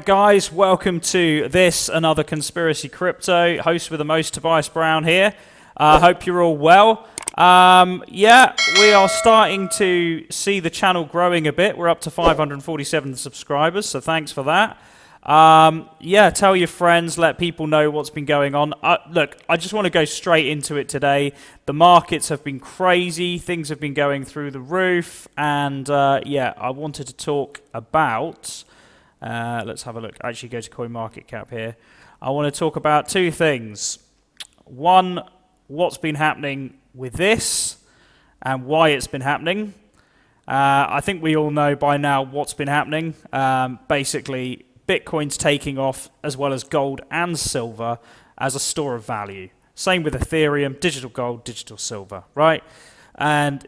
guys, welcome to this, another Conspiracy Crypto. Host with the most, Tobias Brown here. Hope you're all well. Yeah, we are starting to see the channel growing a bit. We're up to 547 subscribers, so thanks for that. Yeah, tell your friends, let people know what's been going on. Look, I just want to go straight into it today. The markets have been crazy, things have been going through the roof, and yeah, I wanted to talk about, let's have a look, actually go to CoinMarketCap here. I want to talk about two things. One, what's been happening with this and why it's been happening. I think we all know by now what's been happening. Basically, Bitcoin's taking off as well as gold and silver as a store of value. Same with Ethereum, digital gold, digital silver, right? And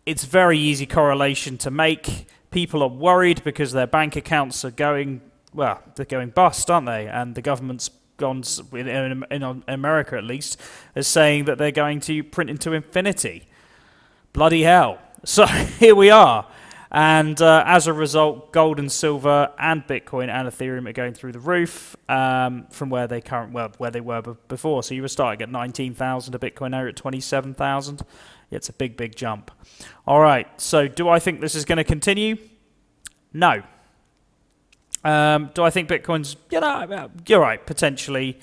it's very easy correlation to make. People are worried because their bank accounts are going, well, they're going bust, aren't they? And the government's gone, in America at least, is saying that they're going to print into infinity. Bloody hell. So here we are. And as a result, gold and silver and Bitcoin and Ethereum are going through the roof from where they were before. So you were starting at 19,000 a Bitcoin, now you're at 27,000. It's a big, big jump. All right. So do I think this is going to continue? No. Do I think Bitcoin's, you're right, potentially.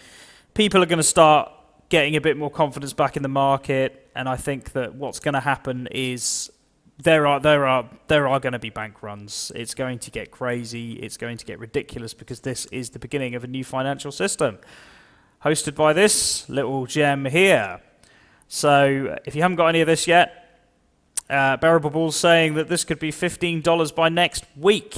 People are going to start getting a bit more confidence back in the market. And I think that what's going to happen is there are going to be bank runs. It's going to get crazy. It's going to get ridiculous because this is the beginning of a new financial system. Hosted by this little gem here. So if you haven't got any of this yet, Bearable Bull's saying that this could be $15 by next week.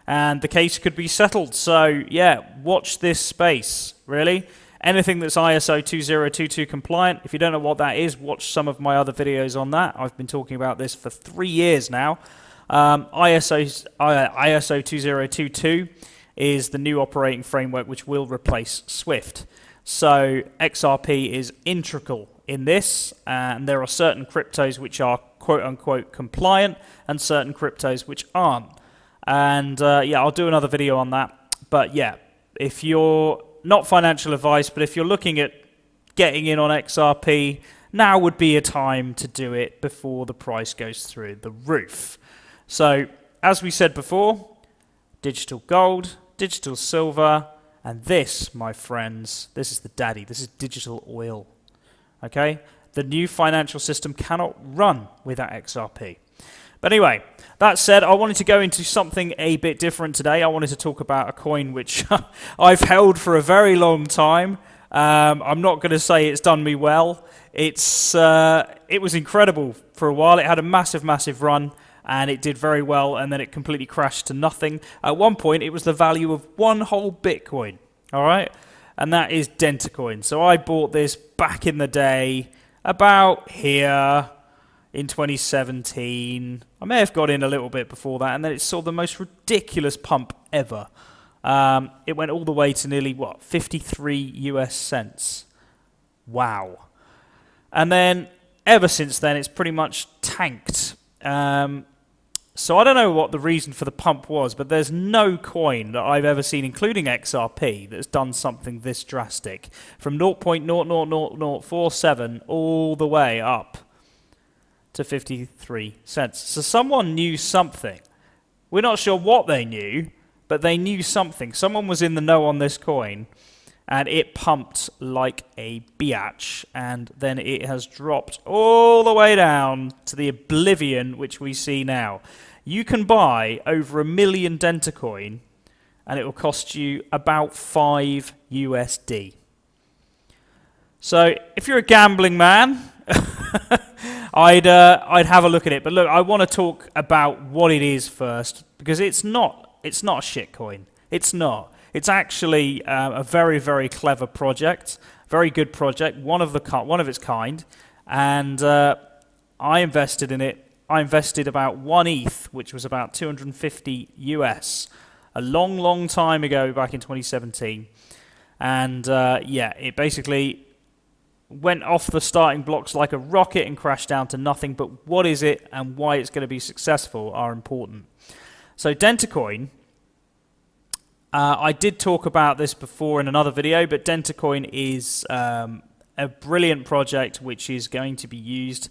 And the case could be settled. So yeah, watch this space, really. Anything that's ISO 2022 compliant, if you don't know what that is, watch some of my other videos on that. I've been talking about this for 3 years now. ISO 2022 is the new operating framework which will replace Swift. So XRP is integral in this, and there are certain cryptos which are quote-unquote compliant and certain cryptos which aren't. And yeah, I'll do another video on that. But yeah, if you're not financial advice, but if you're looking at getting in on XRP, now would be a time to do it before the price goes through the roof. So, as we said before, digital gold, digital silver, and this, my friends, this is the daddy. This is digital oil. Okay? The new financial system cannot run without XRP. But anyway, that said, I wanted to go into something a bit different today. I wanted to talk about a coin which I've held for a very long time. I'm not going to say it's done me well. It was incredible for a while. It had a massive, massive run, and it did very well, and then it completely crashed to nothing. At one point, it was the value of one whole Bitcoin, all right? And that is Dentacoin. So I bought this back in the day, about here, in 2017. I may have got in a little bit before that, and then it saw the most ridiculous pump ever. It went all the way to nearly, 53 US cents. Wow. And then, ever since then, it's pretty much tanked. So I don't know what the reason for the pump was, but there's no coin that I've ever seen, including XRP, that's done something this drastic. From 0.00047 all the way up to 53 cents. So someone knew something. We're not sure what they knew, but they knew something. Someone was in the know on this coin, and it pumped like a biatch, and then it has dropped all the way down to the oblivion which we see now. You can buy over 1 million Dentacoin, and it will cost you about 5 USD. So if you're a gambling man, I'd have a look at it. But look, I want to talk about what it is first, because it's not a shit coin. It's not. It's actually a very, very clever project, very good project, one of its kind, and I invested in it. I invested about 1 ETH, which was about 250 US, a long, long time ago, back in 2017, and yeah, it basically went off the starting blocks like a rocket and crashed down to nothing. But what is it and why it's going to be successful are important. So Dentacoin I did talk about this before in another video, but Dentacoin is a brilliant project which is going to be used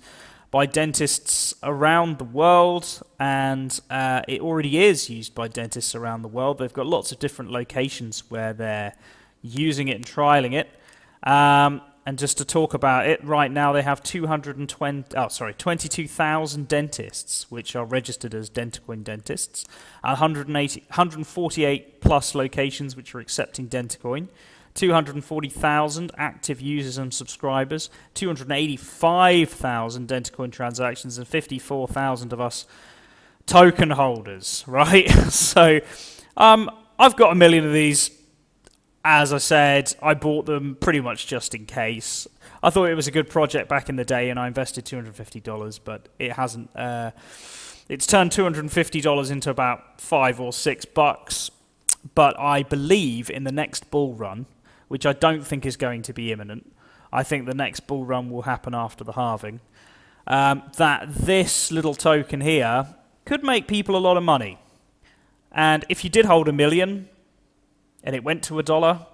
by dentists around the world, and it already is used by dentists around the world. They've got lots of different locations where they're using it and trialing it. And just to talk about it, right now they have 22,000 dentists which are registered as Dentacoin dentists, 148 plus locations which are accepting Dentacoin, 240,000 active users and subscribers, 285,000 Dentacoin transactions, and 54,000 of us token holders, right? So I've got 1 million of these. As I said, I bought them pretty much just in case. I thought it was a good project back in the day, and I invested $250, but it hasn't. It's turned $250 into about $5 or $6. But I believe in the next bull run, which I don't think is going to be imminent. I think the next bull run will happen after the halving. That this little token here could make people a lot of money. And if you did hold 1 million, and it went to $1,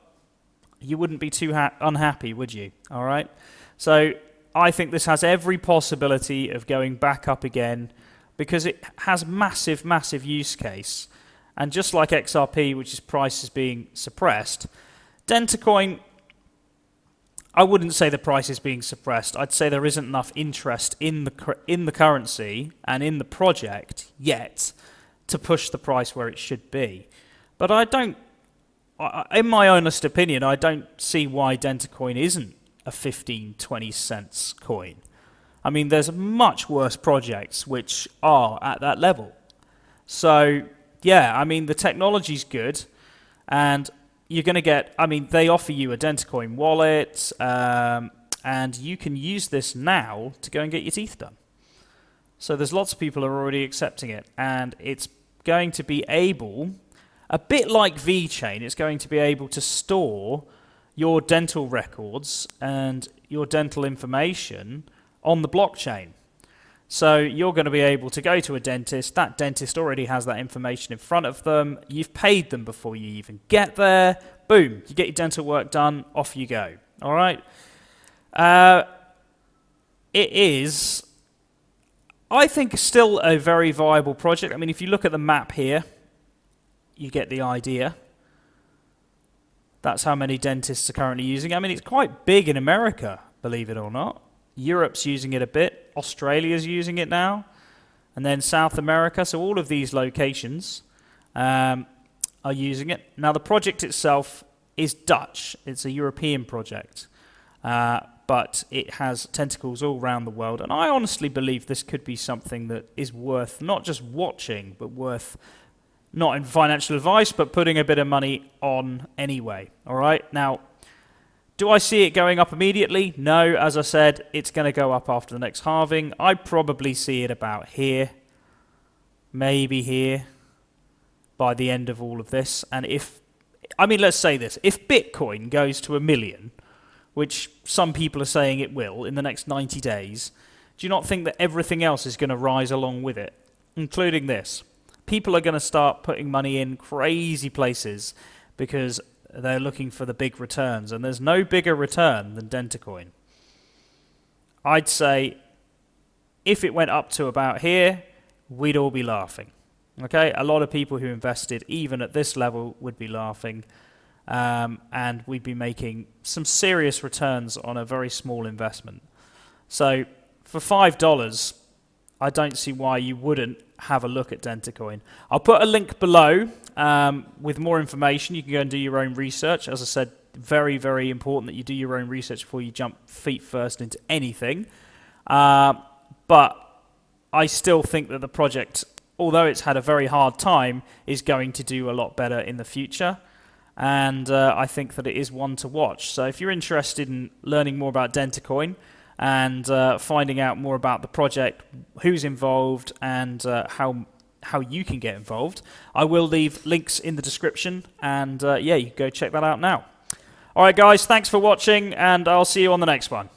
you wouldn't be too unhappy, would you? All right? So I think this has every possibility of going back up again because it has massive, massive use case. And just like XRP, which is price is being suppressed, Dentacoin, I wouldn't say the price is being suppressed. I'd say there isn't enough interest in the currency and in the project yet to push the price where it should be. But in my honest opinion, I don't see why Dentacoin isn't a 15, 20 cents coin. I mean, there's much worse projects which are at that level. So, yeah, I mean, the technology's good, and you're going to get, I mean, they offer you a Dentacoin wallet, and you can use this now to go and get your teeth done. So there's lots of people who are already accepting it, and it's going to be able, a bit like VeChain, it's going to be able to store your dental records and your dental information on the blockchain. So you're going to be able to go to a dentist, that dentist already has that information in front of them, you've paid them before you even get there, boom, you get your dental work done, off you go. All right? It is, I think, still a very viable project. I mean, if you look at the map here, you get the idea. That's how many dentists are currently using it. I mean, it's quite big in America, believe it or not. Europe's using it a bit. Australia's using it now. And then South America. So all of these locations are using it. Now, the project itself is Dutch. It's a European project. But it has tentacles all around the world. And I honestly believe this could be something that is worth not just watching, but worth, not in financial advice, but putting a bit of money on anyway. All right? Now, do I see it going up immediately? No. As I said, it's going to go up after the next halving. I probably see it about here, maybe here, by the end of all of this. And if, I mean, let's say this. If Bitcoin goes to 1 million, which some people are saying it will in the next 90 days, do you not think that everything else is going to rise along with it, including this? People are going to start putting money in crazy places because they're looking for the big returns, and there's no bigger return than Dentacoin. I'd say if it went up to about here, we'd all be laughing. Okay, a lot of people who invested even at this level would be laughing, and we'd be making some serious returns on a very small investment. So for $5, I don't see why you wouldn't have a look at Dentacoin. I'll put a link below with more information. You can go and do your own research. As I said, very, very important that you do your own research before you jump feet first into anything. But I still think that the project, although it's had a very hard time, is going to do a lot better in the future. And I think that it is one to watch. So if you're interested in learning more about Dentacoin, and finding out more about the project, who's involved, and how you can get involved, I will leave links in the description, and yeah, you can go check that out now. All right, guys, thanks for watching, and I'll see you on the next one.